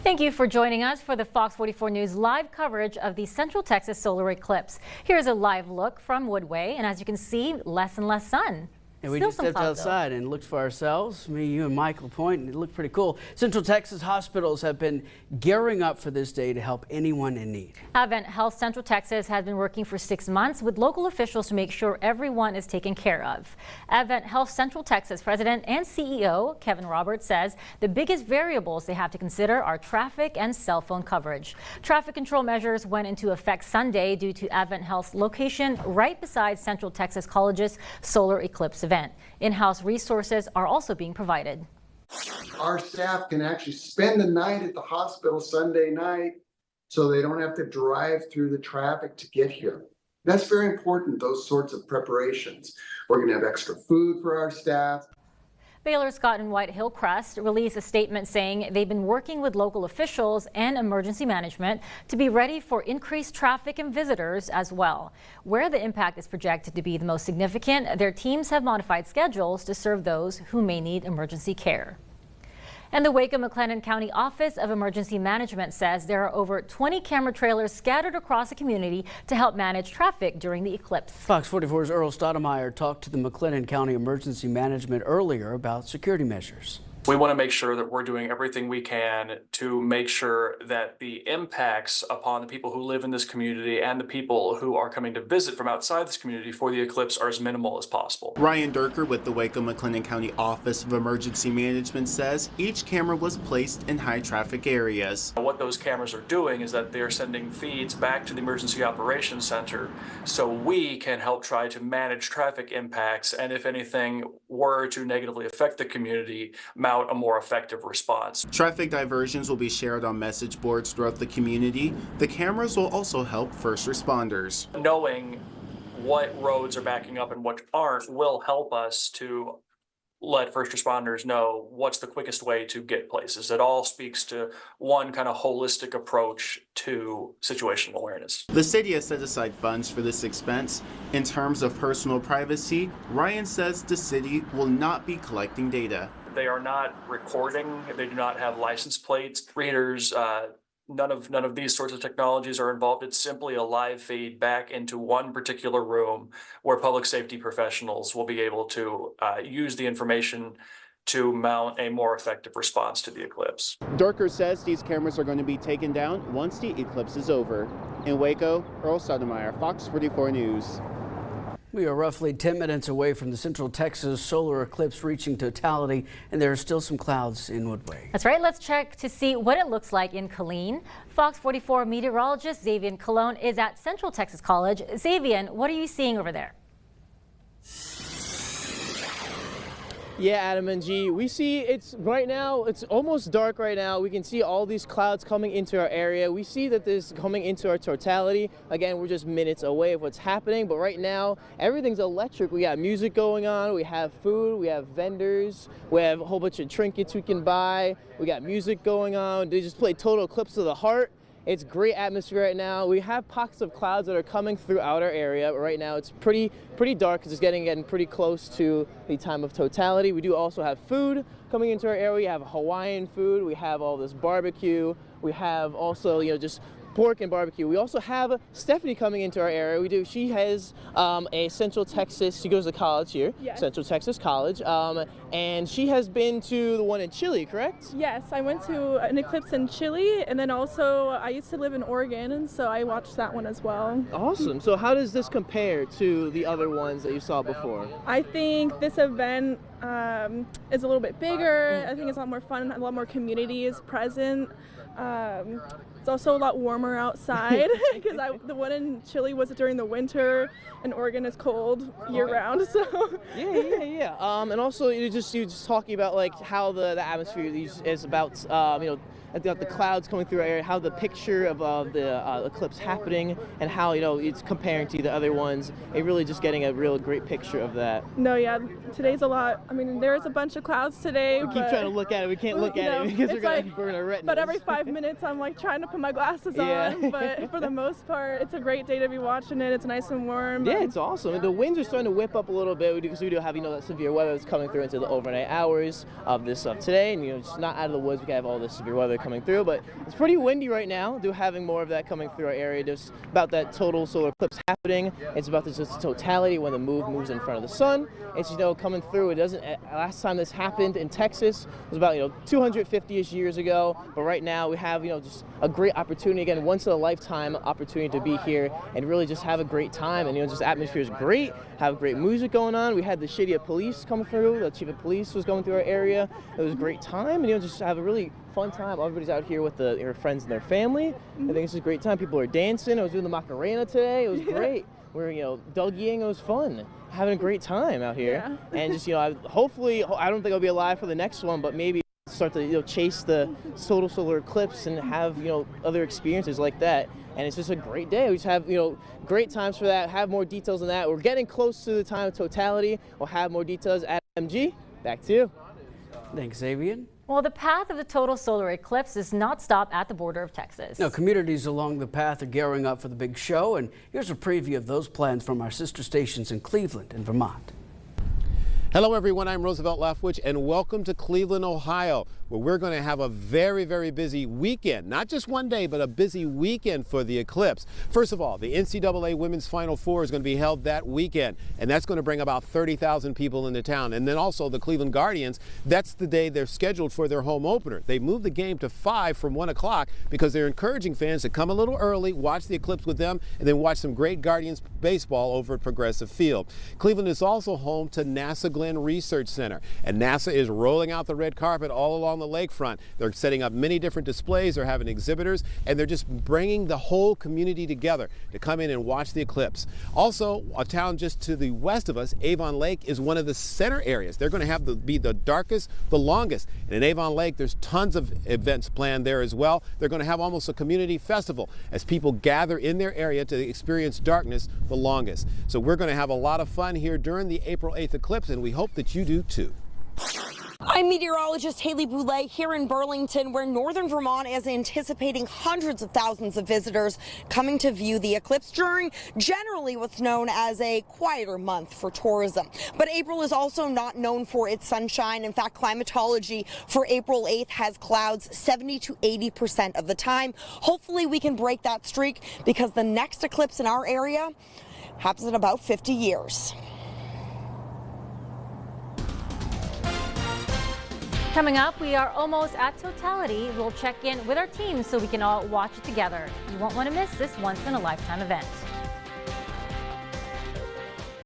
Thank you for joining us for the Fox 44 News live coverage of the Central Texas solar eclipse. Here's a live look from Woodway, and as you can see, less and less sun. And we just stepped outside and looked for ourselves, me, you, and Michael Point, and it looked pretty cool. Central Texas hospitals have been gearing up for this day to help anyone in need. Advent Health Central Texas has been working for 6 months with local officials to make sure everyone is taken care of. Advent Health Central Texas President and CEO Kevin Roberts says the biggest variables they have to consider are traffic and cell phone coverage. Traffic control measures went into effect Sunday due to Advent Health's location right beside Central Texas College's solar eclipse event. In-house resources are also being provided. Our staff can actually spend the night at the hospital Sunday night so they don't have to drive through the traffic to get here. That's very important, those sorts of preparations. We're going to have extra food for our staff. Baylor Scott and White Hillcrest released a statement saying they've been working with local officials and emergency management to be ready for increased traffic and visitors as well. Where the impact is projected to be the most significant, their teams have modified schedules to serve those who may need emergency care. And the Waco-McLennan County Office of Emergency Management says there are over 20 camera trailers scattered across the community to help manage traffic during the eclipse. Fox 44's Earl Stoudemire talked to the McLennan County Emergency Management earlier about security measures. We want to make sure that we're doing everything we can to make sure that the impacts upon the people who live in this community and the people who are coming to visit from outside this community for the eclipse are as minimal as possible. Ryan Durker with the Waco-McLennan County Office of Emergency Management says each camera was placed in high traffic areas. What those cameras are doing is that they're sending feeds back to the Emergency Operations Center so we can help try to manage traffic impacts, and if anything were to negatively affect the community, mount a more effective response. Traffic diversions will be shared on message boards throughout the community. The cameras will also help first responders. Knowing what roads are backing up and what aren't will help us to let first responders know what's the quickest way to get places. It all speaks to one kind of holistic approach to situational awareness. The city has set aside funds for this expense. In terms of personal privacy, Ryan says the city will not be collecting data. They are not recording. They do not have license plates, readers. None of these sorts of technologies are involved. It's simply a live feed back into one particular room where public safety professionals will be able to use the information to mount a more effective response to the eclipse. Durker says these cameras are going to be taken down once the eclipse is over. In Waco, Earl Stoudemire, Fox 44 News. We are roughly 10 minutes away from the Central Texas solar eclipse reaching totality, and there are still some clouds in Woodway. That's right. Let's check to see what it looks like in Killeen. Fox 44 meteorologist Xavier Colon is at Central Texas College. Xavier, what are you seeing over there? Yeah, Adam and G, we see it's almost dark right now. We can see all these clouds coming into our area. We see that this is coming into our totality. Again, we're just minutes away of what's happening, but right now everything's electric. We got music going on, we have food, we have vendors, we have a whole bunch of trinkets we can buy. We got music going on. They just played Total Eclipse of the Heart. It's great atmosphere right now. We have pockets of clouds that are coming throughout our area, but right now it's pretty dark because it's getting pretty close to the time of totality. We do also have food coming into our area. We have Hawaiian food. We have all this barbecue. We have also, just pork and barbecue. We also have Stephanie coming into our area. She has a Central Texas, she goes to college here, yes. Central Texas College, and she has been to the one in Chile, correct? Yes, I went to an eclipse in Chile, and then also I used to live in Oregon, and so I watched that one as well. Awesome. So how does this compare to the other ones that you saw before? I think this event is a little bit bigger. I think it's a lot more fun, a lot more community is present. It's also a lot warmer outside because the one in Chile was during the winter, and Oregon is cold year round. So yeah. And also you just talking about like how the atmosphere is about the clouds coming through our area, how the picture of the eclipse happening, and how it's comparing to the other ones. And really just getting a real great picture of that. No, yeah, today's a lot. I mean, there's a bunch of clouds today. We keep trying to look at it. We can't look at it because we're gonna burn our retinas. But every 5 minutes, I'm like trying to put my glasses on. But for the most part, it's a great day to be watching it. It's nice and warm. Yeah, it's awesome. And the winds are starting to whip up a little bit because we do have that severe weather that's coming through into the overnight hours of today. And just not out of the woods. We have all this severe weather weather coming through, but it's pretty windy right now. Having more of that coming through our area, just about that total solar eclipse happening. It's about this just totality when the moves in front of the sun. It's, coming through. It doesn't. Last time this happened in Texas was about 250-ish years ago, but right now we have just a great opportunity, again, once in a lifetime opportunity to be here and really just have a great time. And just atmosphere is great. Have great music going on. We had the city of police come through. The chief of police was going through our area. It was a great time, and just have a really fun time. Everybody's out here with their friends and their family. I think it's a great time. People are dancing. I was doing the Macarena today. It was great. We're Dougieing. It was fun. Having a great time out here. Yeah. And just hopefully, I don't think I'll be alive for the next one, but maybe start to chase the total solar eclipse and have other experiences like that. And it's just a great day. We just have great times for that. Have more details on that. We're getting close to the time of totality. We'll have more details at MG. Back to you. Thanks, Xavier. Well, the path of the total solar eclipse does not stop at the border of Texas. No, communities along the path are gearing up for the big show, and here's a preview of those plans from our sister stations in Cleveland and Vermont. Hello everyone, I'm Roosevelt Leftwich and welcome to Cleveland, Ohio, where we're going to have a very, very busy weekend. Not just one day, but a busy weekend for the eclipse. First of all, the NCAA Women's Final Four is going to be held that weekend, and that's going to bring about 30,000 people into town. And then also the Cleveland Guardians, that's the day they're scheduled for their home opener. They moved the game to 5 from 1 o'clock because they're encouraging fans to come a little early, watch the eclipse with them, and then watch some great Guardians baseball over at Progressive Field. Cleveland is also home to NASA Glenn Research Center, and NASA is rolling out the red carpet all along the lakefront. They're setting up many different displays, they're having exhibitors, and they're just bringing the whole community together to come in and watch the eclipse. Also, a town just to the west of us, Avon Lake, is one of the center areas. They're going to be the darkest, the longest. And in Avon Lake, there's tons of events planned there as well. They're going to have almost a community festival as people gather in their area to experience darkness the longest. So we're going to have a lot of fun here during the April 8th eclipse, and we hope that you do too. I'm meteorologist Haley Boulay here in Burlington, where northern Vermont is anticipating hundreds of thousands of visitors coming to view the eclipse during generally what's known as a quieter month for tourism. But April is also not known for its sunshine. In fact, climatology for April 8th has clouds 70 to 80% of the time. Hopefully we can break that streak because the next eclipse in our area happens in about 50 years. Coming up, we are almost at totality. We'll check in with our team so we can all watch it together. You won't want to miss this once-in-a-lifetime event.